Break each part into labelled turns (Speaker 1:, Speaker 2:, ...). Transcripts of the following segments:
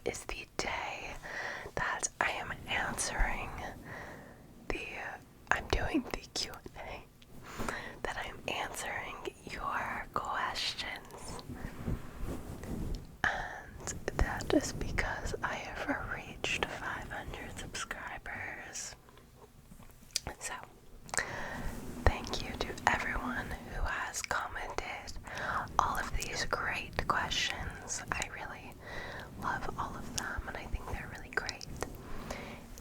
Speaker 1: is the day that I am answering I'm doing the Q&A, that I'm answering your questions. And that is because I have reached 500 subscribers. So, thank you to everyone who has commented all of these great questions. I really love all of them, and I think they're really great.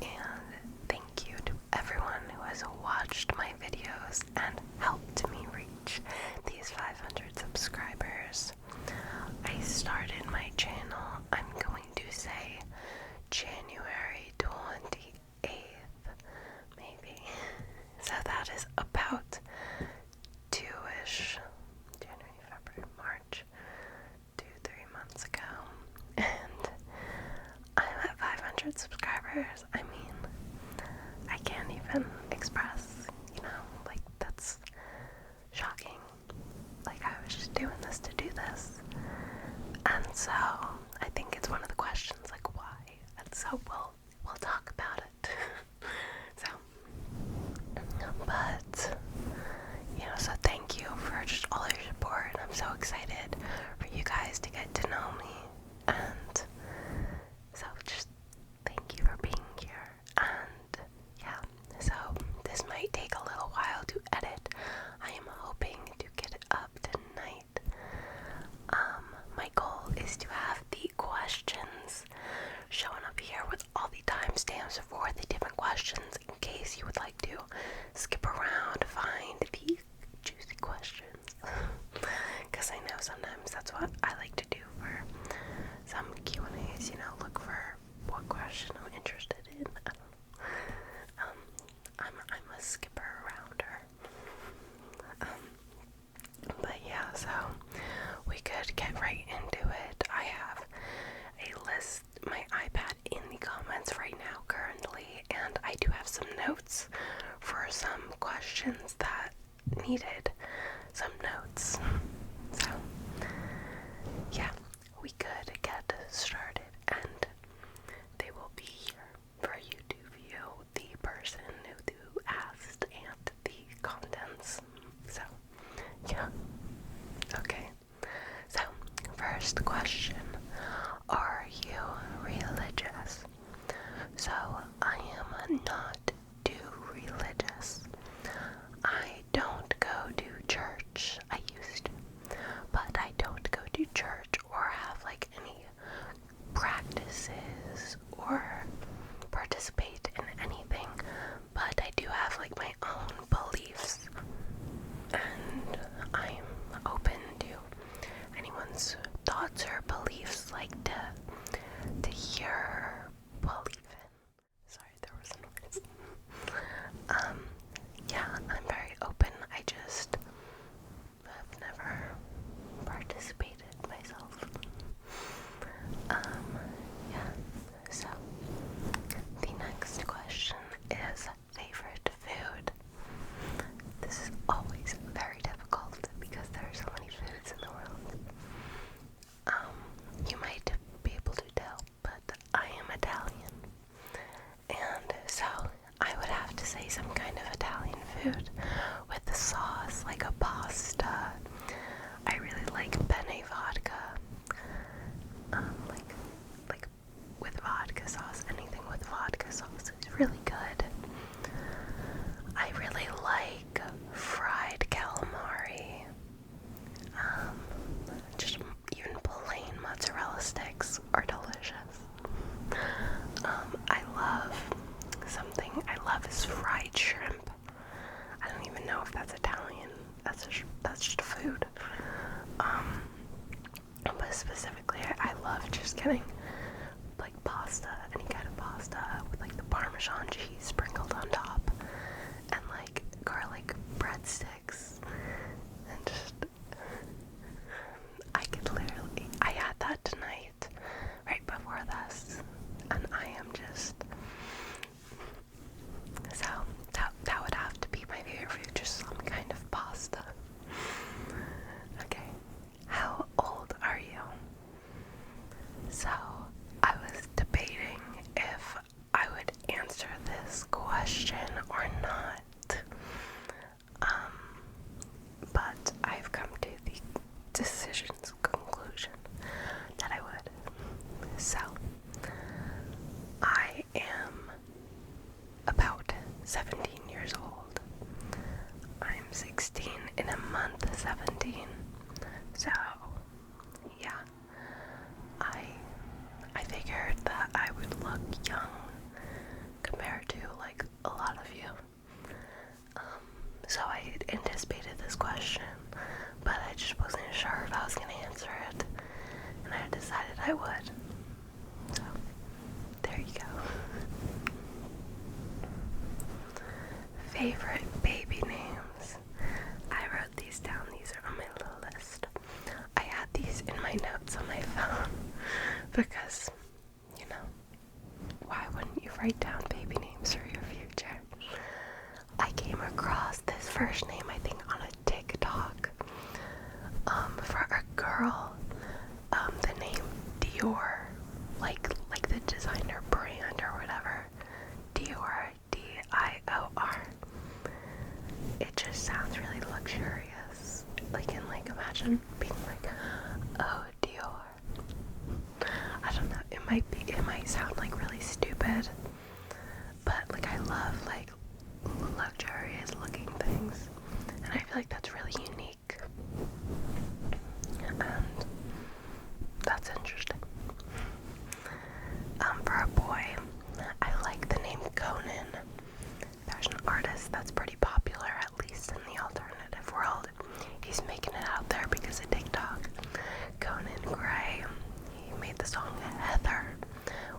Speaker 1: And thank you to everyone who has watched my videos and helped me reach these 500 subscribers. I started my channel, I'm going to say January 28th, maybe. So that is about 2-ish, January, February, March, 2-3 months ago. And I'm at 500 subscribers. I mean, I can't even express, like, that's shocking. Like, I was just doing this to do this. And so, I think it's one of the questions, like, why? And so, we'll talk about it. So, but, so thank you for just all your support. I'm so excited for you guys to get to know me. And so, just thank you for being here. And, yeah, so this might take a little while to edit. I am hoping to get it up tonight. My goal is to have the questions showing up here with all the timestamps for the different questions in case you would like to skip around, find the juicy questions. Because I know sometimes that's what I like to do for some Q&As, look for what question I'm interested in. I don't know. I'm a skipper arounder. But yeah, so we could get right into it. I have a list, my iPad in the comments right now currently, and I do have some notes for some questions that needed some notes. So yeah, we could get started, and they will be here for you to view the person who asked and the contents. So yeah, okay. So first question, are you religious? So I am not too religious. I don't go to church. I used to, but I don't go to church or have like any practices or participate in anything, but I do have like my own beliefs, and I'm open to anyone's thoughts or beliefs, like to hear, believe in. Sorry, there was a noise. Yeah, I'm very open. I just have never participated myself. Yeah, so the next question is favorite food. This is always very difficult because there are so many foods in the world. You might be able to tell, but I am Italian. And so I would have to say some kind of Italian food with the sauce, like a pasta. I really like penne vodka. Like with vodka sauce. Anything with vodka sauce is really good. I really like fried calamari. Just even plain mozzarella sticks are delicious. I love is fried shrimp. I don't even know if that's Italian. That's just a food. But specifically, I love just getting like pasta, any kind of pasta with like the Parmesan cheese sprinkled on top, and like garlic breadsticks, and just I had that tonight, right before this, and I am just, so that would have to be my favorite food, just some kind of pasta. Okay, how old are you? So, I was figured that I would look young compared to like a lot of you. So I had anticipated this question, but I just wasn't sure if I was going to answer it, and I decided I would. So, there you go. Favorite baby names. I wrote these down. These are on my little list. I had these in my notes on my phone because, you know, why wouldn't you write down baby names for your future? I came across this first name, I think, on a TikTok for a girl. The name Dior, like the designer brand or whatever. Dior, D-I-O-R. It just sounds really luxurious. Imagine being like, oh, Dior. I don't know, it might sound like really stupid, but like I love like luxurious looking things, and I feel like that's really unique, and that's interesting. For a boy, I like the name Conan. There's an artist that's pretty popular, at least in the alternative world. He's making it out there because of TikTok. Conan Gray. He made the song Heather,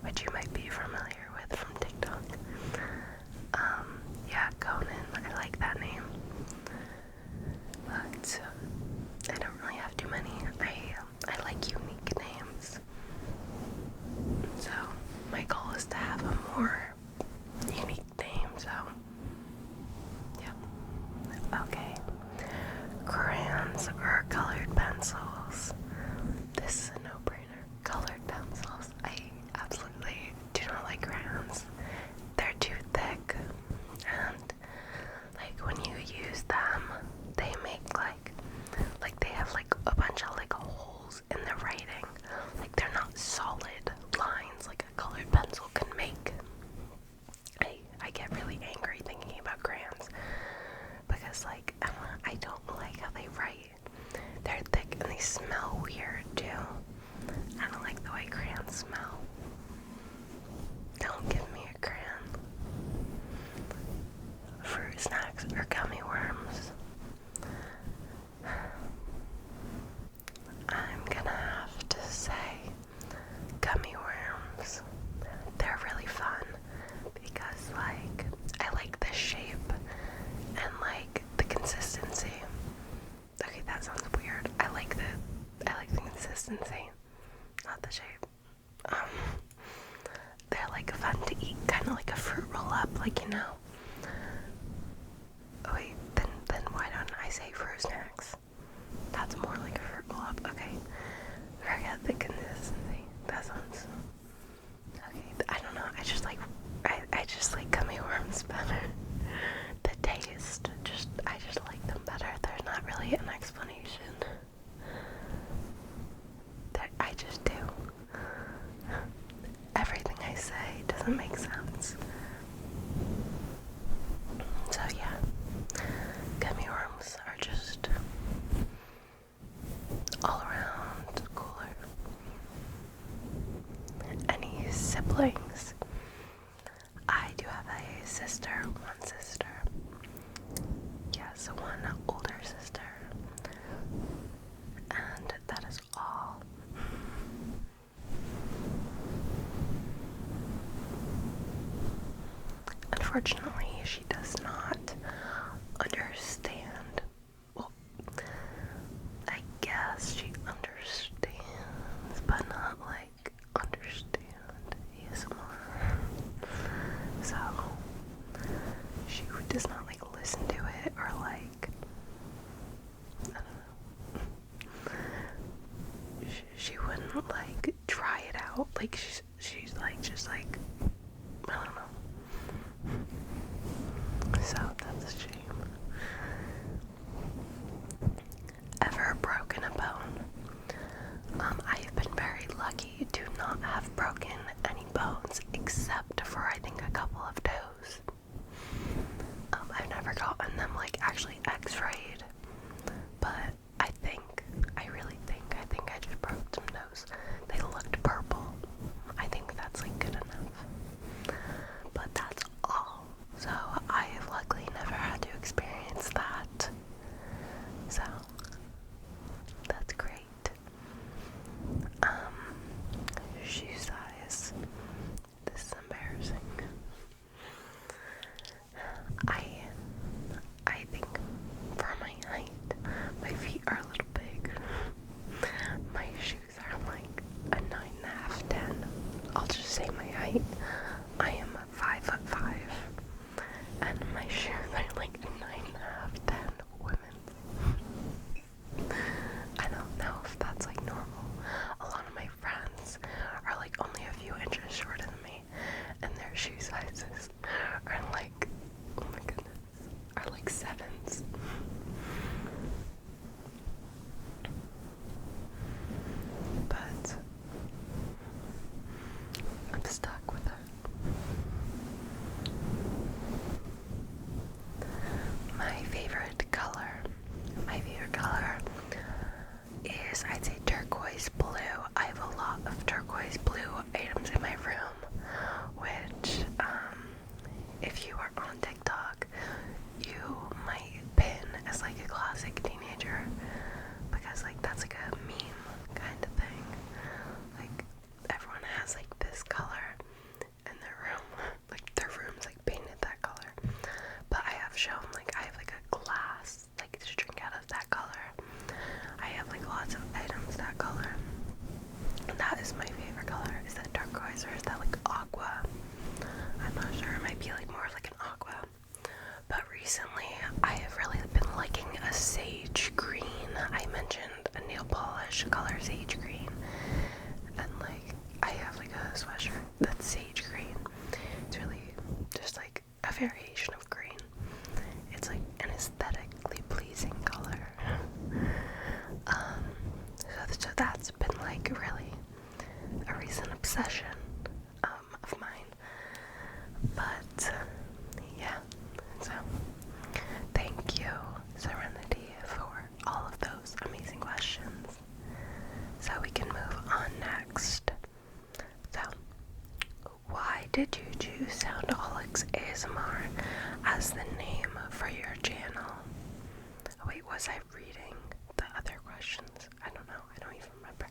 Speaker 1: which you might be familiar with from TikTok. Yeah, Conan. I like that name. But I don't really have too many. I like unique names. So my goal is to have a more unique name, so yeah. Okay. Crayons or colored pencils. This is a no-brainer. Colored pencils. I absolutely do not like crayons. They're too thick, and like when you use them, they make like they have like a bunch of like holes in the writing. Like they're not solid lines like a colored pencil can make. I get really angry thinking about crayons because like I don't like how they write. They're thick and they smell weird too. I don't like the way crayons smell. Don't give me a crayon. Fruit snacks or gummy worms. I'm gonna have to say gummy worms. They're really fun because like I like the shape and like the consistency. Okay, that sounds weird. I like the consistency, not the shape. They're like fun to eat, kind of like a fruit roll up, like, you know. Oh wait, then why don't I say fruit snacks? That's more like a fruit roll up. Okay, forget the consistency. That sounds okay. I don't know. I just like gummy worms better. The taste, I just like them better. There's not really an explanation. I just do. Everything I say doesn't make sense. So yeah, gummy worms are just all around cooler. Any siblings? I do have a sister, one sister. Yes, one older sister. And that is all. Unfortunately, she does not understand. Well, I guess she understands, but not like understand ASMR. So, she does not like listen to it or like, I don't know. She wouldn't like try it out. Like she's like just like, I don't know. So that's a shame. Ever broken a bone? I have been very lucky to not have broken any bones except for I think a couple of toes. I've never gotten them like actually x-rayed, but I really think I just broke some toes. They looked purple. I think sweatshirt color sage green, and like I have like a sweatshirt that's sage green. It's really just like a variation of green. It's like an aesthetically pleasing color. So that's been like really a recent obsession of mine. But yeah, so thank you, Serenity, for all of those amazing questions. So we can move on next. So, why did you choose Soundaholics ASMR as the name for your channel? Oh, wait, was I reading the other questions? I don't know. I don't even remember.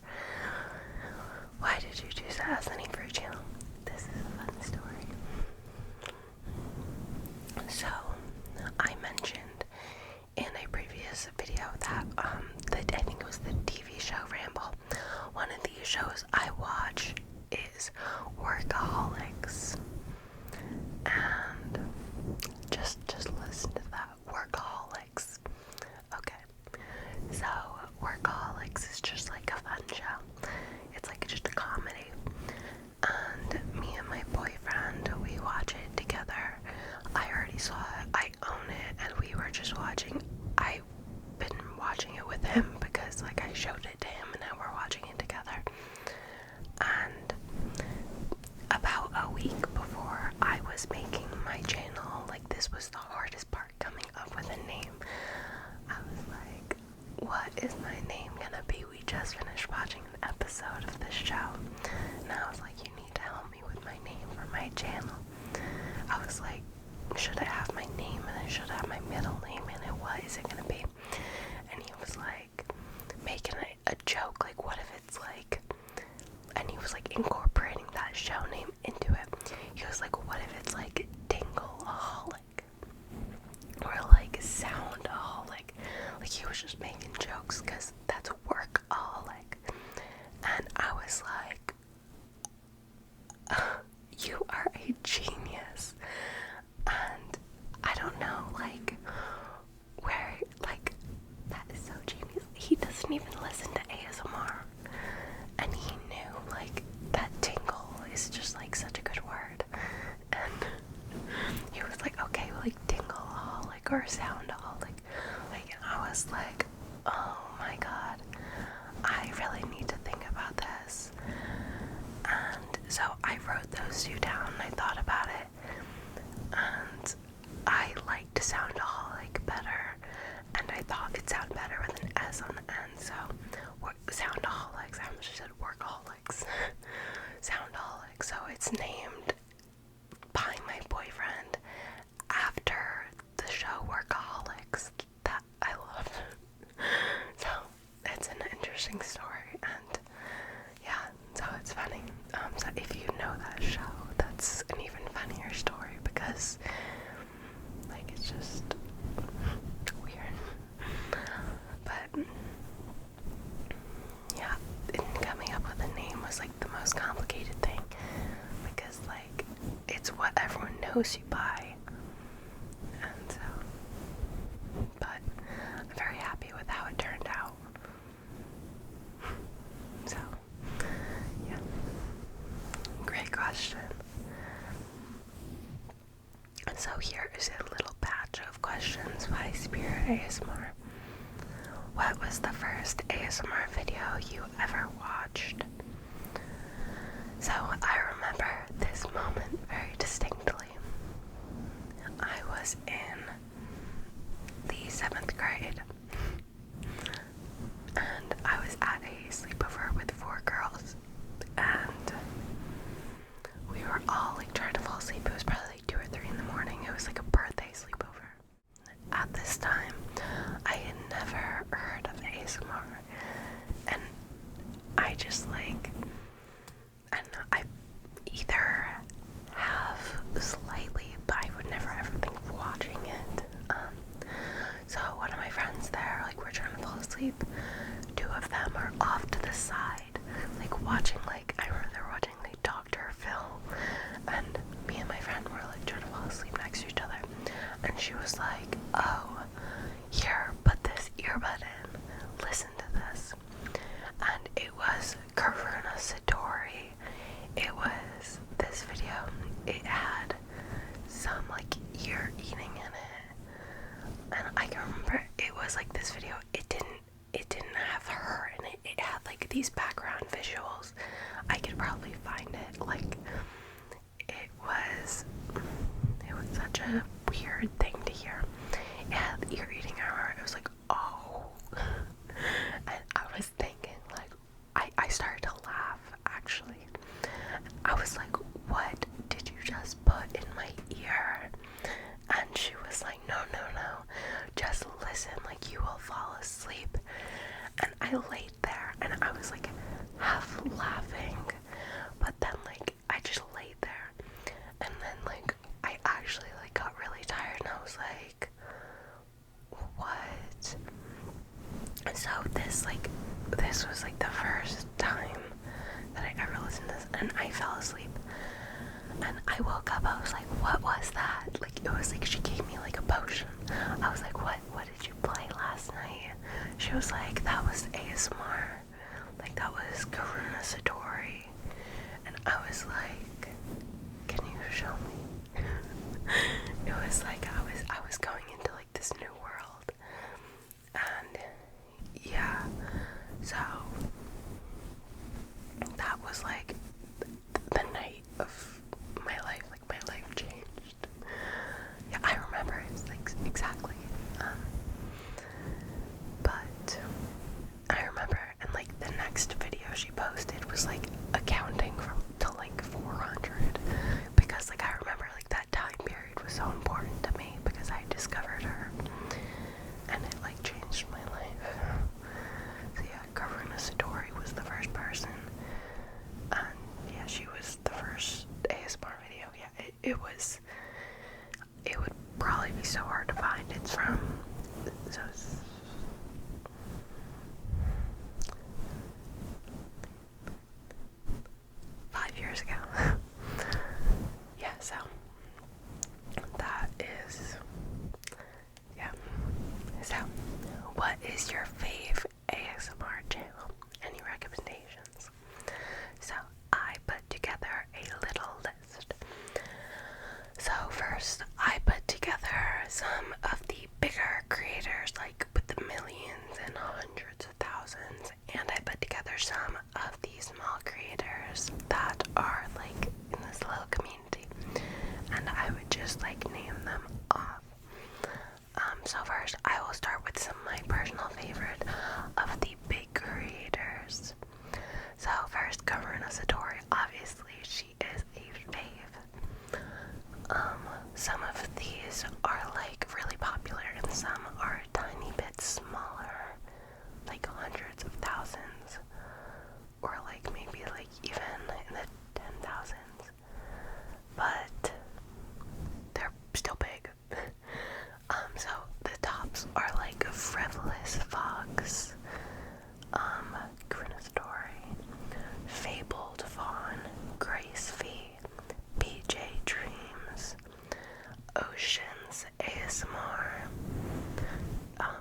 Speaker 1: Why did you choose that as the name for your channel? This is a fun story. So, I mentioned in a previous video that I think it was the TV show Ramble. One of these shows I watch is Workaholics, and just listen to that, Workaholics. Okay, so Workaholics is just like a fun show. It's like just a comedy, and me and my boyfriend, we watch it together. I already saw it, I own it, and we were just watching. I've been watching it with him because like I showed it to him, and now we're watching it together. And about a week before I was making my channel, like this was the hardest part, coming up with a name. I was like, what is my name gonna be? We just finished watching an episode of this show, and I was like, you need to help me with my name for my channel. I was like, should I have my name and I should have my middle name in it? What is it gonna be? And he was like making a joke, like what if it's like, and he was like incorporating that show name into it. He was like, what if it's like Dingleaholic or like Soundaholic? Like he was just making jokes because that's Workaholic. And I was like, you are a genius. And I don't know, like, where, like, that is so genius. He doesn't even listen to ASMR. And he knew, like, that tingle is just, like, such a good word. And he was like, okay, like, Dingleaholic or Soundaholic. Like, and I was like, oh my god, I really need to think about this. And so I wrote those two down, and I thought about it. And I liked Soundaholic better, and I thought it sounded better with an S on the end. So, Soundaholics, I almost said Workaholics. Soundaholics, so it's named by my boyfriend after the show Workaholics that I love. So, it's an interesting story, and yeah, so it's funny. So if you know that show, that's an even funnier story, because like it's just weird. But yeah, coming up with a name was like the most complicated thing, because like it's what everyone knows you by. And so, but I'm very happy with how it turned out. So yeah, great question. So here is a little batch of questions by Spirit ASMR. What was the first ASMR video you ever watched? So I remember this moment very distinctly. I was in the 7th grade, and I was at a sleepover with 4 girls, and we were all like trying to fall asleep. It was probably like 2 or 3 in the morning. It was like a birthday sleepover. At this time, I had never heard of ASMR, and I just like, I don't know, I some like ear eating in it. And I can remember it was like this video, it didn't have her in it. It had like these background visuals. I could probably find it. Like it was such a weird thing to hear. It had ear eating her. It was like, oh. And I was thinking, like, I started to laugh, actually. I was like, what did you just put in my ear? And she was like, no, just listen, like, you will fall asleep. And I laid there, and I was like, half laughing, but then, like, I just laid there, and then, like, I actually, like, got really tired, and I was like, what? So this was like the first time that I ever listened to this, and I fell asleep. And I woke up, I was like, what was that? Like, it was like she gave me like a potion. I was like, what did you play last night? She was like, that was ASMR. Like, that was Karuna Satori. And I was like, can you show me? It was like I was going into like this new world. And yeah, so that was like the night of my life. Like, my life changed. Yeah, I remember it like exactly. But I remember, and like the next video she posted was like accounting from to like 400, because like I remember like that time period was so important to me because I discovered her, and it like changed my life. So yeah, Karuna Satori was the first person, and yeah, she was the first ASMR video. Yeah, it would probably be so hard to find. It's from 5 years ago. Yeah, so that is, yeah. So, what is your fave ASMR channel? Any recommendations? So, I put together a little list. So first, I put together some of the bigger creators, like with the millions and hundreds of thousands, and I put together some of the small creators that are like in this little community, and I would just like name them off. So first, I will start with some of my personal favorite of the big creators. So first, Karuna Satori. Obviously, she is a fave. Some of these are like really popular, and some are a tiny bit smaller, like hundreds of thousands, or like maybe like even in the 10,000s. But they're still big. So the tops are like Frivolous Fox, Karuna Satori, Fabled Fawn, Grace V, BJ Dreams, Oceans ASMR,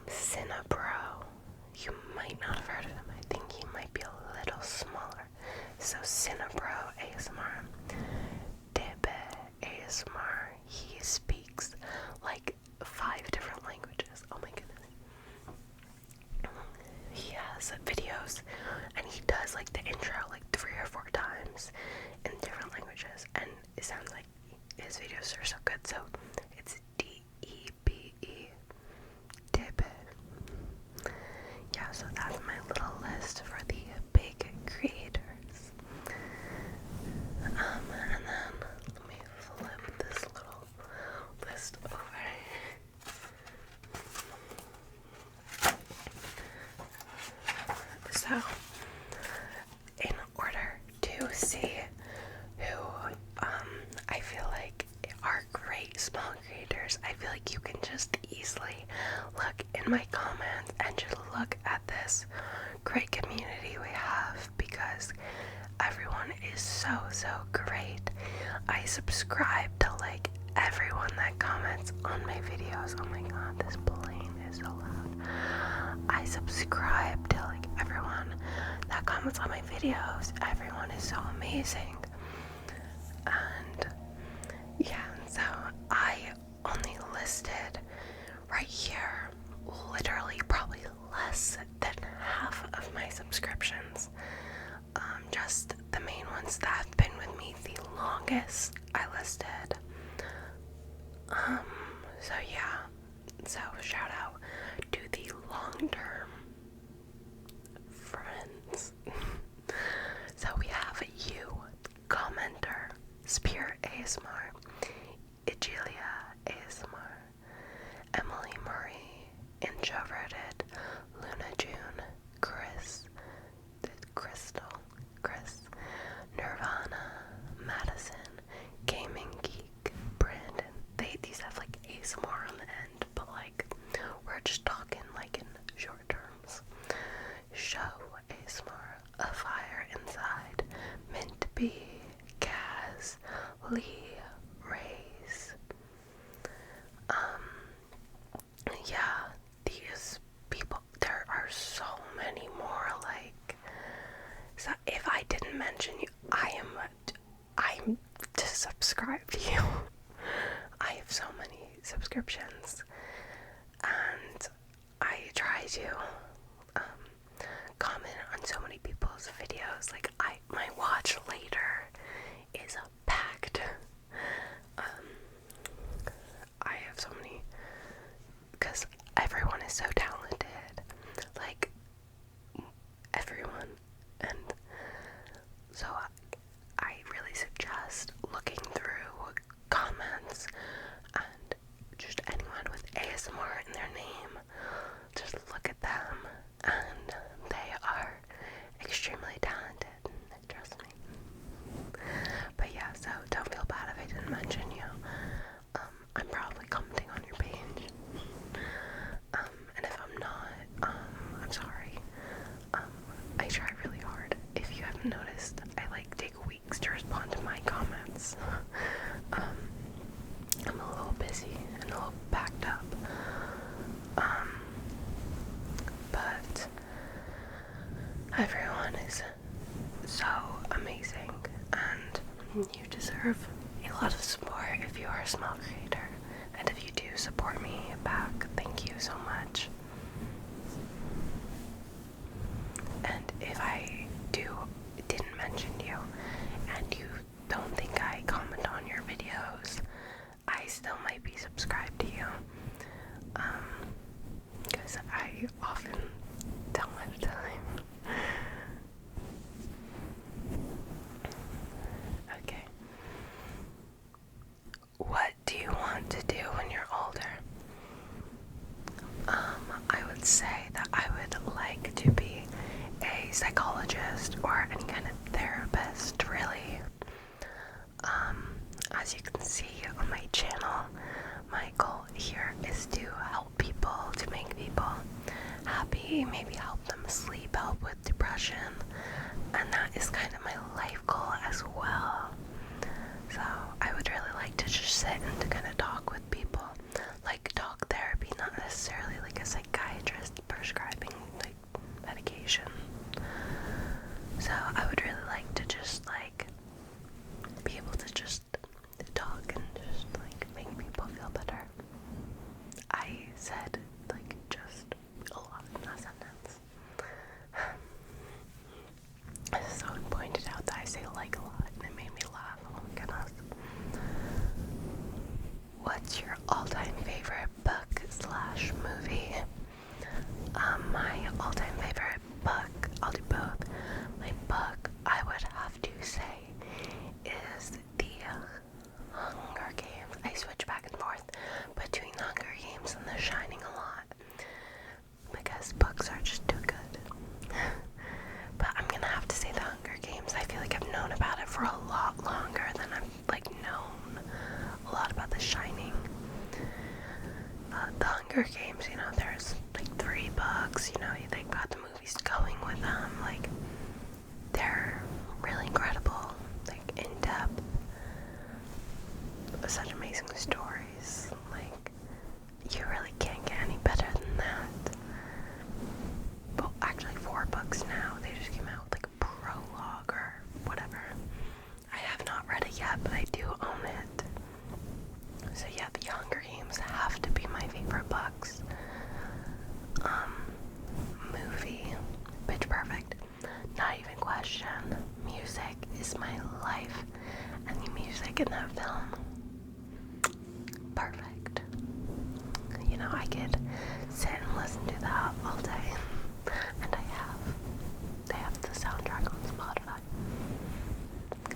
Speaker 1: Cinnabro. You might not have heard of him. I think he might be a little smaller. So Cinnabro ASMR, Debe ASMR. He speaks like 5 different languages. Oh my goodness. He has videos, and he does like the intro like 3 or 4 times in different languages, and it sounds like his videos are so good. So it's DEBE, Debe. Yeah, so that's my little list for the big creators. And then let me flip this little list over. So, in order to see who I feel like are great small creators, I feel like you can just easily look in my comments and just look at this great community we have, because everyone is so great. I subscribe to like everyone that comments on my videos. Oh my god, this plane is so loud. I subscribe to like everyone that comments on my videos. Everyone is so amazing. And yeah, so longest I listed. So yeah, so shout out to the long-term friends. So we have you, commenter, Spirit ASMR, Egelia ASMR, Emily Marie, Introverted, Luna June, Chris, Chris, Nirvana, Madison, Gaming Geek, Brandon. These have like ASMR on the end, but like we're just talking like in short terms. Show ASMR, A Fire Inside, Meant to Be, Kaz, Lee, Rays. Yeah, these people, there are so many more, like, so if I didn't mention you, I'm to subscribe to you. I have so many subscriptions, and I try to comment on so many people's videos. Like, my watch later is packed. I have so many, because everyone is so talented, like everyone, and so I really suggest looking through comments and just anyone with ASMR in their name. Just look at them, and they are extremely talented, trust me. But yeah, so don't feel bad if I didn't mention you. I'm probably commenting on your page, and if I'm not, I'm sorry. I try really hard. If you haven't noticed, I like take weeks to respond to my comments. I'm a little busy and a little backed up. But everyone is so amazing, and you deserve a lot of support if you are a small creator. And if you do support me back, thank you so much. And if I didn't mention you, and you don't think I comment on your videos, I still might be subscribed to you. Because I often don't have time. Okay. What do you want to do when you're older? I would say that I would like to be a psychologist or any kind of therapist, really. As you can see on my channel, my goal here is to help people, to make people happy, maybe help them sleep, help with depression, and that is kind of my life goal as well. So I would really like to just sit and kind of talk with people, like talk therapy, not necessarily like a psychiatrist prescribing like medication. So I would really like to just like be able to just talk and just like make people feel better. I said like just a lot in that sentence. Someone pointed out that I say like a lot, and it made me laugh. Oh my goodness. What's your all-time favorite book/movie? My all-time favorite book, I'll do both. My book, I would have to say, is The Hunger Games. I switch back and forth between The Hunger Games and The Shining a lot, because books are just too good. But I'm gonna have to say The Hunger Games. I feel like I've known about it for a lot longer than I've like known a lot about The Shining. The Hunger Games, you know, there's like 3 books, you know, they got the movies going with them, like, they're really incredible, like, in-depth, such amazing stories, like, you really can't get any better than that. Well, actually 4 books now, they just came out with like a prologue or whatever. I have not read it yet, but I do own it. So yeah, The Hunger Games have to be my favorite books. Movie, Pitch Perfect, not even question. Music is my life, and the music that film. Perfect. You know, I could sit and listen to that all day, and they have the soundtrack on Spotify.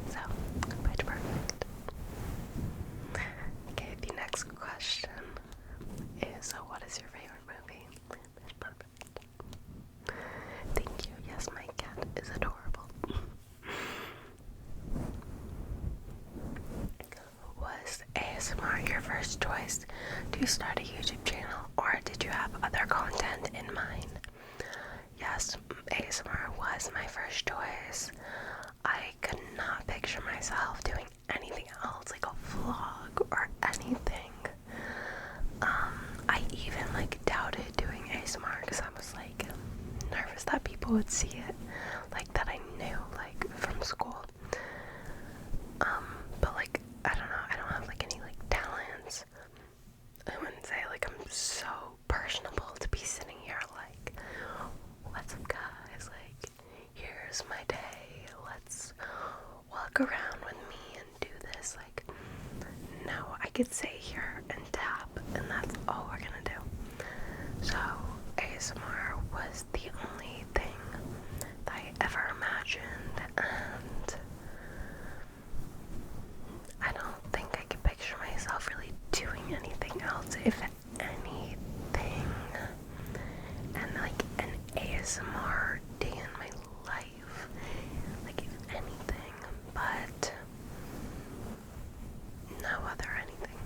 Speaker 1: So, pitch perfect. Okay, the next question is, what is your favorite movie? Pitch perfect. Thank you. Yes, my cat is adorable. Was ASMR your first choice to start a YouTube channel, or did you have other content in mind? Yes, ASMR was my first choice. I could not picture myself doing anything else, like a vlog or anything. I even doubted doing ASMR because I was nervous that people would see it, that I knew from school. But I don't know, I don't have any talents. I wouldn't say I'm so personable to be sitting here what's up guys, here's my day, let's walk around with me and do this. No, I could sit here and tap and that's all we're gonna do. So ASMR was the only thing that I ever imagined, and I don't think I could picture myself really doing anything else, if anything. And an ASMR day in my life, if anything, but no other anything.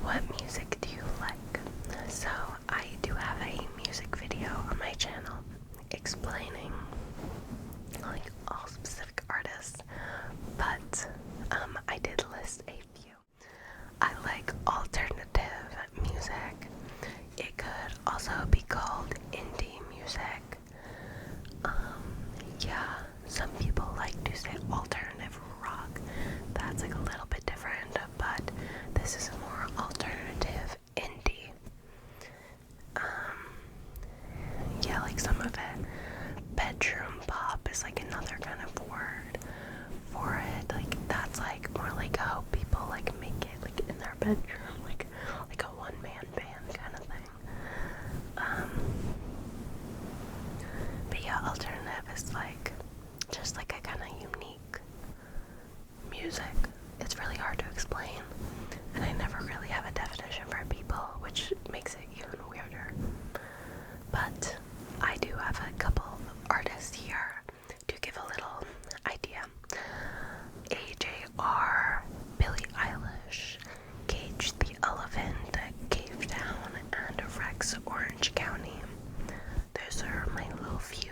Speaker 1: What music do you like? So I do have a music video on my channel explaining all specific artists, but I did list a few. I like alternative music. It could also be called indie music. Yeah, some people like to say alternative rock. That's a little bit different, but this is more alternative indie. Yeah, some of it. Bedroom pop is another kind of word for it. That's more how people make it in their bedroom, like a one-man band kind of thing. But yeah, alternative is just a kind of unique music. It's really hard to explain, and I never really have a definition for people, which makes it even weirder. But I do have a couple of artists here to give a little idea. AJR, Billie Eilish, Cage the Elephant, Cave Down, and Rex Orange County. Those are my little few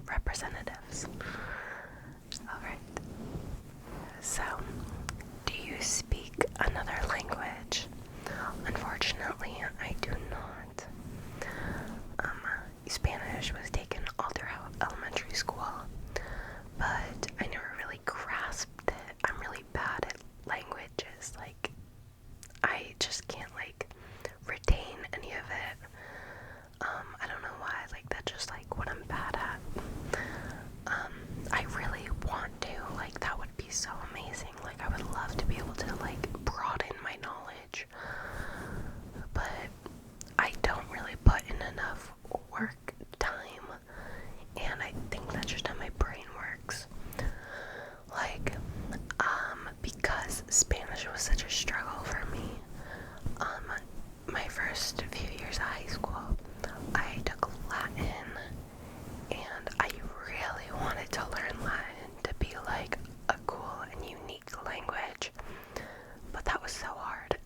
Speaker 1: representatives. Alright. So, do you speak another language? Unfortunately, I do not. Spanish was taken all throughout elementary school, but I never really grasped it. I'm really bad at languages. I just can't retain any of it. I don't know why. That's just what I'm bad at. I really want to. That would be so amazing. I would love to be able to broaden my knowledge, but I don't really put in enough work time, and I think that's just how my brain works. Because Spanish was such a struggle for me, my first few years of high school, I took Latin, and I really wanted to learn Latin to be a cool and unique language, but that was so hard,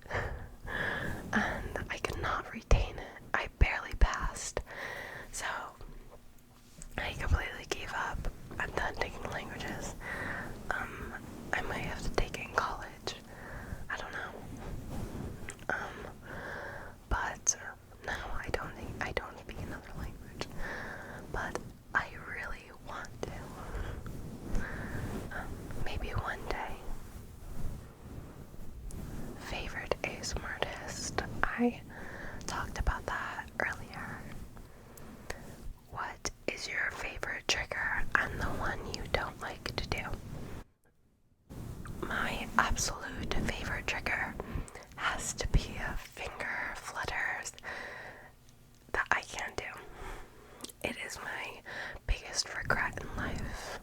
Speaker 1: and I could not retain it. I barely passed, so I completely gave up. I'm done taking languages. I might have to take it in college. I don't know. But no, I don't speak another language. But I really want to. Maybe one day. Favorite ASMR artist. I talked about that earlier. What is your favorite trigger and the one you don't like to do? absolute favorite trigger has to be finger flutters that I can't do. It is my biggest regret in life.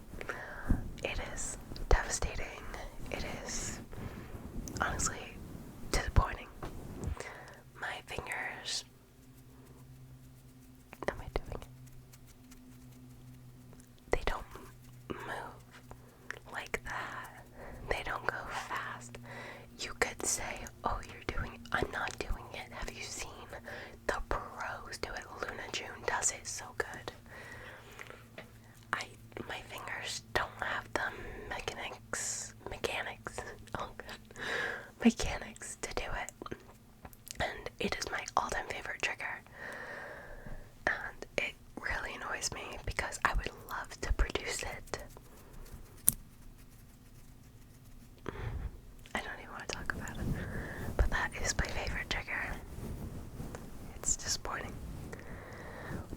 Speaker 1: It is devastating. It is honestly disappointing. My fingers. Am I doing it? They don't move like that. They don't go fast. You could say, oh, you're doing it. I'm not doing it. Have you seen the pros do it? Luna June does it so good. My fingers don't have the mechanics to do it. And it is my all-time favorite trigger. And it really annoys me because I would love to produce it. I don't even want to talk about it. But that is my favorite trigger. It's disappointing.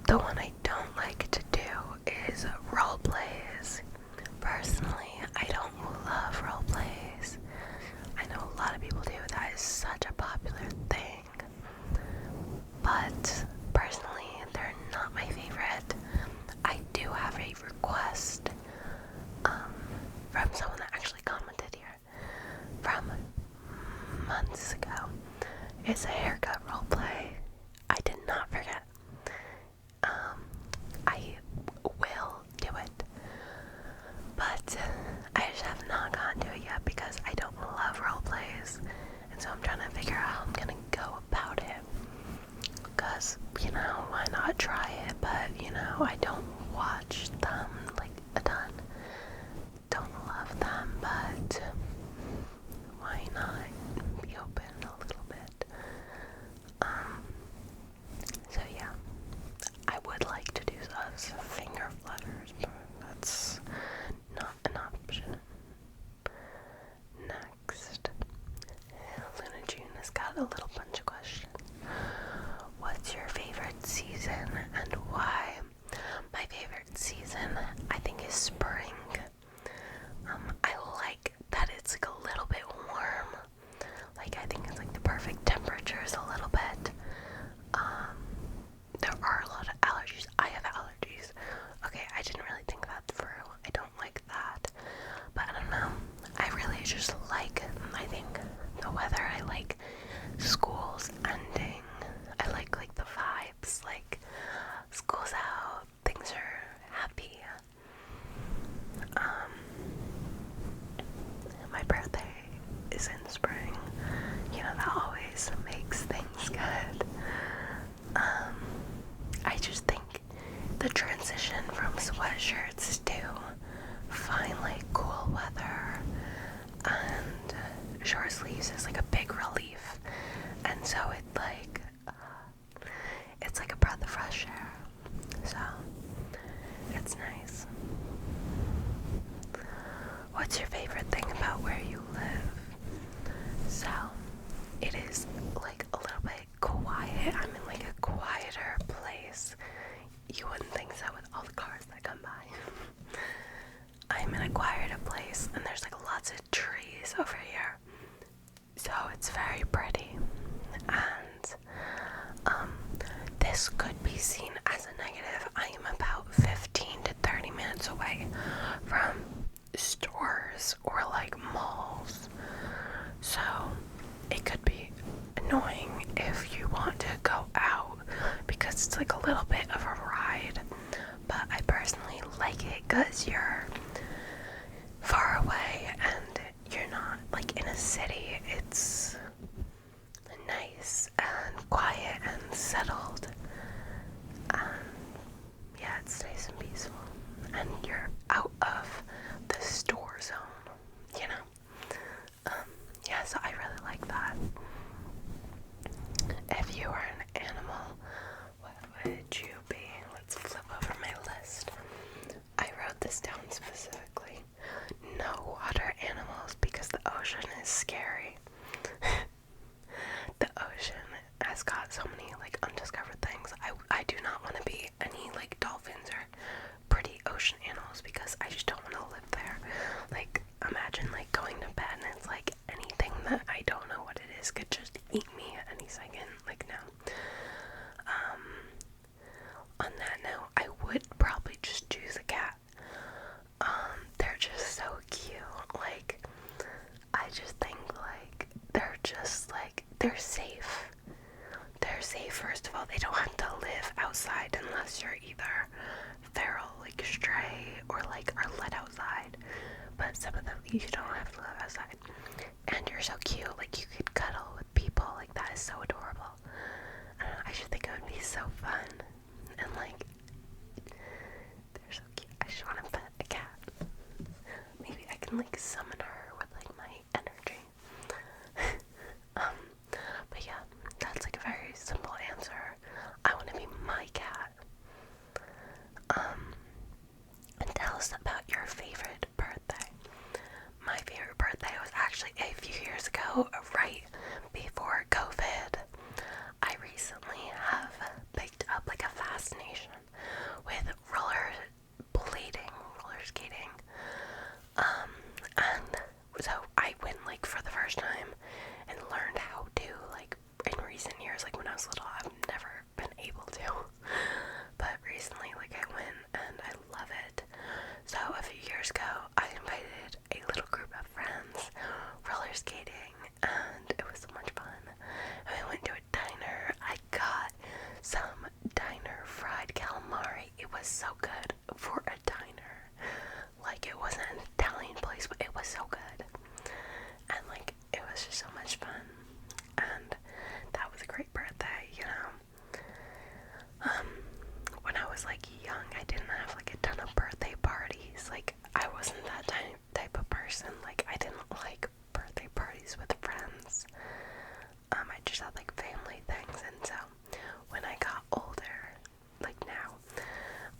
Speaker 1: The one I don't like to do is role plays. Personally, I don't love role plays. I know a lot of people do. That is such a popular thing. But personally, they're not my favorite. I do have a request from someone that actually commented here from months ago. It's a haircut role play. I did not forget. I will do it, but I just have not gotten to it yet because I don't love role plays, and so I'm trying to figure out how I'm gonna go about it. Because, why not try it? But, I don't watch them like a ton. Don't love them, but why not be open a little bit? So yeah, I would like to do those finger flutters, but that's not an option. Next, Luna June has got a little bunch of questions. What's your favorite season and why? My favorite season, I think, is spring. I like that it's like a little bit warm. Like, I think it's like the perfect temperatures a little bit. There are a lot of allergies. I have allergies. Okay, I didn't really think that through. I don't like that. But I don't know. I really just like, I think, the weather. I like school's ending. I like the vibes. Like, school's out. Things are happy. My birthday is in spring. That always makes things good. I just think the transition from sweatshirts to finally cool weather and short sleeves is like a big relief. And so it's like a breath of fresh air. So it's nice. What's your favorite thing about where you live? So it is like a little bit quiet. I'm in like a quieter place. You wouldn't think so with all the cars that come by. I'm in a quieter place and there's like lots of trees over here. So it's very pretty. And this could be seen as a negative. I am about 15 to 30 minutes away from stores or like malls. So it could be annoying if you want to go out because it's like a little bit of a ride. But I personally like it because you're far away and you're not like in a city. It's nice and quiet and settled. Yeah, it's nice and peaceful. And you're out of the store zone, they're safe. They're safe, first of all. They don't have to live outside unless you're either feral, like stray, or like are let outside. But some of them, you don't have to live outside. And you're so cute, like you could cuddle with people, like that is so adorable. I don't know, I just think it would be so fun. And like, they're so cute. I just want to pet a cat. Maybe I can like summon her with like my energy. But yeah, that's like a very simple answer. I want to be my cat. And tell us about your favorite birthday. My favorite birthday was actually a few years ago, right before COVID. I recently have picked up like a fascination with roller skating. And so I went like for the first time and learned how to, like in recent years, like when I was little, I've never been able to. But recently, like I went and I love it. So a few years ago, I invited a little group of friends roller skating, and it was so much fun. And we went to a diner. I got some diner fried calamari. It was so good for a diner. Like it wasn't an Italian place, but it was so good. And like it was just so much fun. And that was a great birthday, you know. When I was like young, I didn't have like a ton of birthday parties. Like I wasn't that type of person. Like I didn't like birthday parties with friends. I just had like family things. And so when I got older, like now,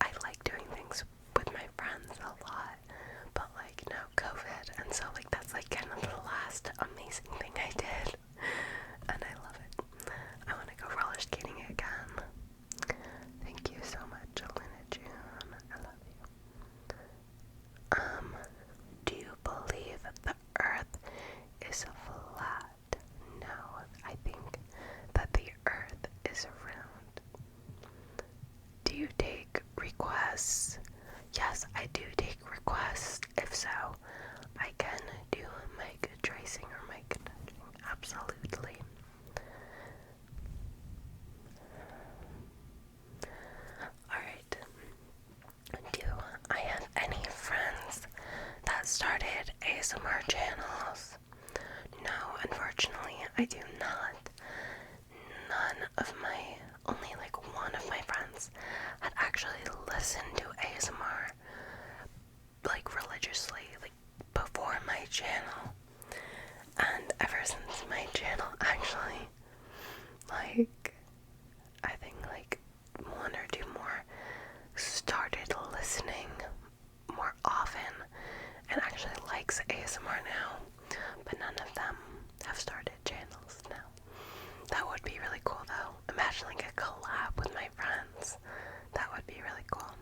Speaker 1: I like doing things with my friends a lot. But like now COVID, and so like that's like kind of the last amazing thing I did. And I love it. I want to go roller skating again. Thank you so much, Elena June. I love you. Do you believe the earth is flat? No, I think that the earth is round. Do you take requests? Yes, I do take requests. If so, I can do mic tracing or mic touching. Absolutely. Alright. Do I have any friends that started ASMR channels? No, unfortunately, I do not. Only like one of my friends had actually listened to ASMR like religiously, like before my channel. And ever since my channel actually, like, I think like one or two more started listening more often and actually likes ASMR now, but none of them have started channels now. That would be really cool though. Imagine like a collab with my friends. That would be really cool.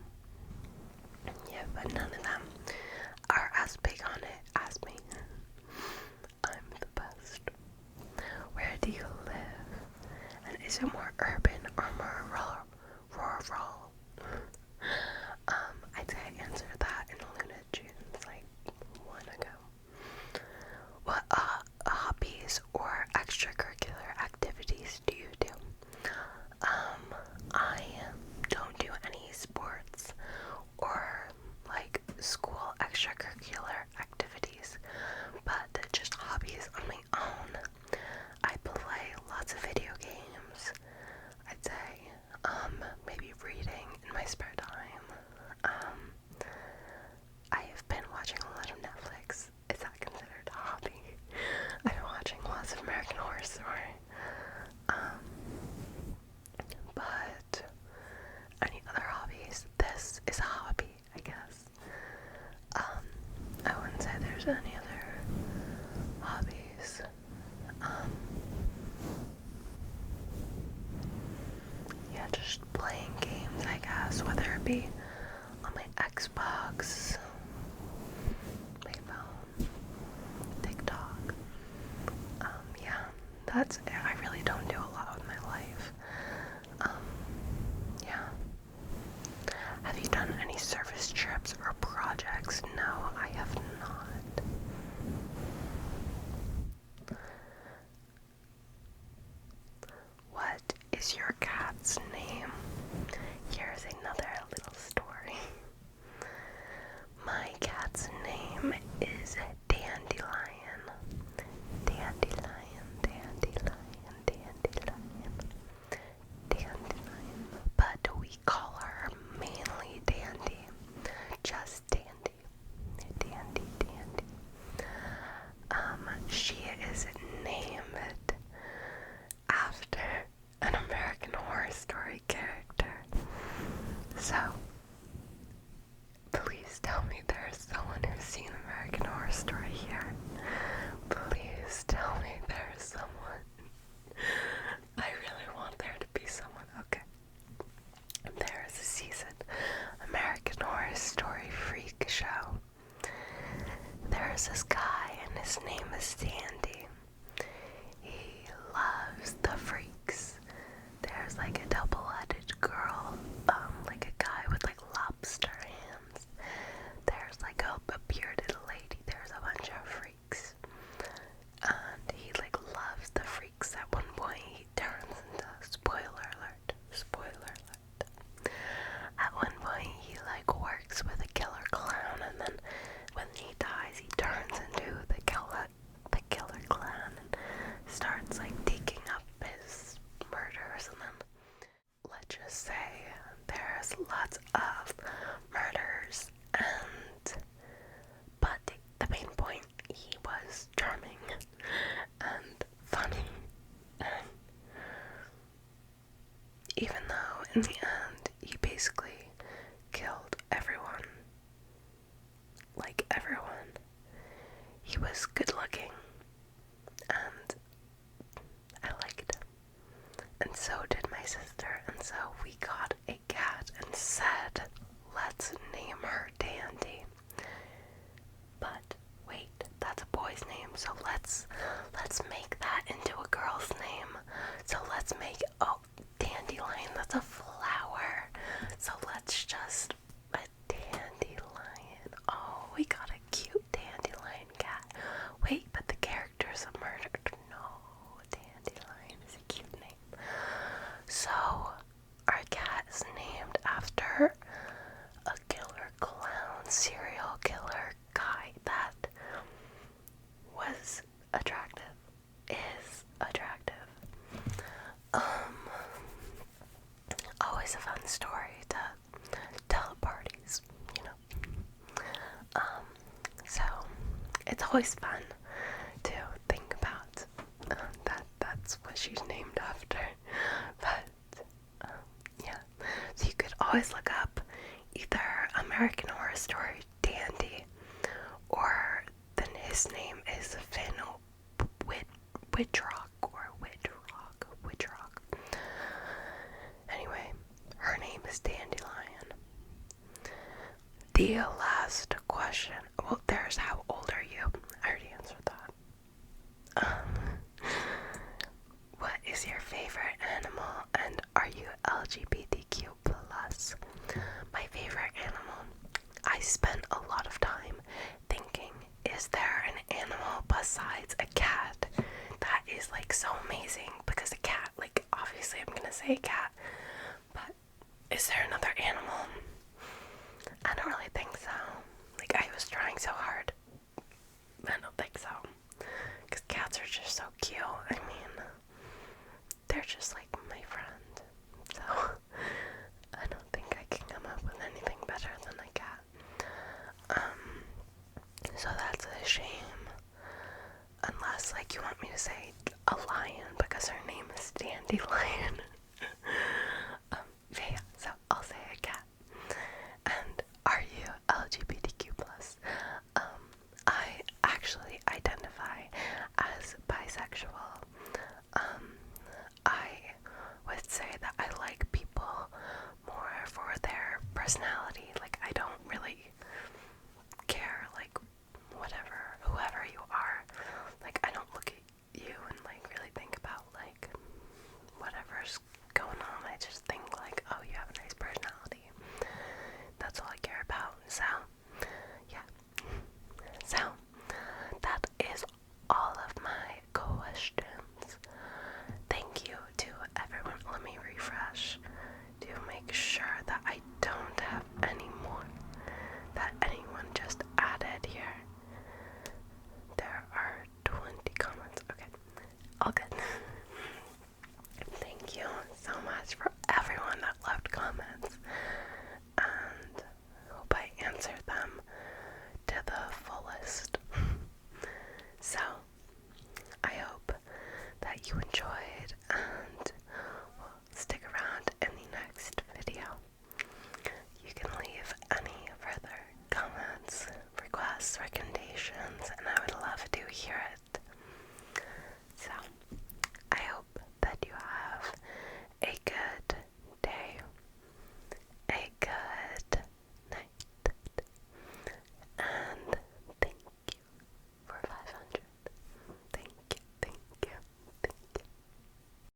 Speaker 1: Yeah, but none of them are as big on it as me. I'm the best. Where do you live? And is it more urban or more rural? I'd say I answered that in Luna June's like one ago. What hobbies or extracurricular activities do you do? I don't do any sports or like school extracurricular activities, but just hobbies on my own. I play lots of video games. I'd say maybe reading in my spare time. I have been watching a lot of Netflix. Is that considered a hobby? I've been watching lots of American Horror Story. But any other hobbies? This is a hobby, I guess. I wouldn't say there's any other hobbies. Yeah, just playing games, I guess, whether it be on my Xbox, my phone, TikTok. Yeah, that's it. I really don't do a lot with my life. Yeah. Have you done any service trips or projects? No, I have not. his name is Sandy. He loves the freaks. There's like a double-headed girl, like a guy with like lobster hands. There's like a bearded lady. There's a bunch of freaks. And he like loves the freaks. At one point he turns into, spoiler alert, at one point he like works with a killer clown, and then when he dies he turns into the killer clown and starts like taking up his murders. And then let's just say there's lots of murders, but the main point, he was charming and funny, and even though in the end he basically killed everyone, he was good looking and I liked him, and so did my sister, and so we got a cat and said, let's name her Dandy. But wait, that's a boy's name, so let's make that into a girl's name. So let's make, dandelion, that's a flower. So let's just, a dandelion. Oh, we got a cute dandelion cat. Wait, but the characters are murdered. No, dandelion is a cute name. So our cat is named after a killer clown, serial killer guy that was attractive, is attractive. Always a fun story to tell at parties, you know. So it's always fun to think about that's what she's named after. But yeah, so you could always look up either American Horror Story Dandy, or then his name is Finn Wittrock. Anyway, her name is Dandelion. The last question, well, there's how old are you? I already answered that. What is your favorite animal, and are you LGBTQ plus? My favorite animal, I spent a lot of time thinking, is there an animal besides a cat that is like so amazing? Because a cat, like obviously I'm gonna say a cat, but is there another animal? I don't really think so. Like, I was trying so hard. I don't think so. Because cats are just so cute. I mean, they're just like my friend. So, I don't think I can come up with anything better than a cat. So that's a shame. Unless, like, you want me to say a lion, because her name is Dandelion. Yeah, so I'll say a cat. And are you LGBTQ plus? I actually identify as bisexual. I would say that I like people more for their personality. Like, I don't really care, like, whoever you are. Like, I don't look at you and, like, really think about, like, whatever's going on. I just think, like, oh, you have a nice personality. That's all I care about. So, yeah. So, that is all of my questions. Thank you to everyone. Let me refresh to make sure that I don't have any more that anyone just added here. There are 20 comments. Okay, all good.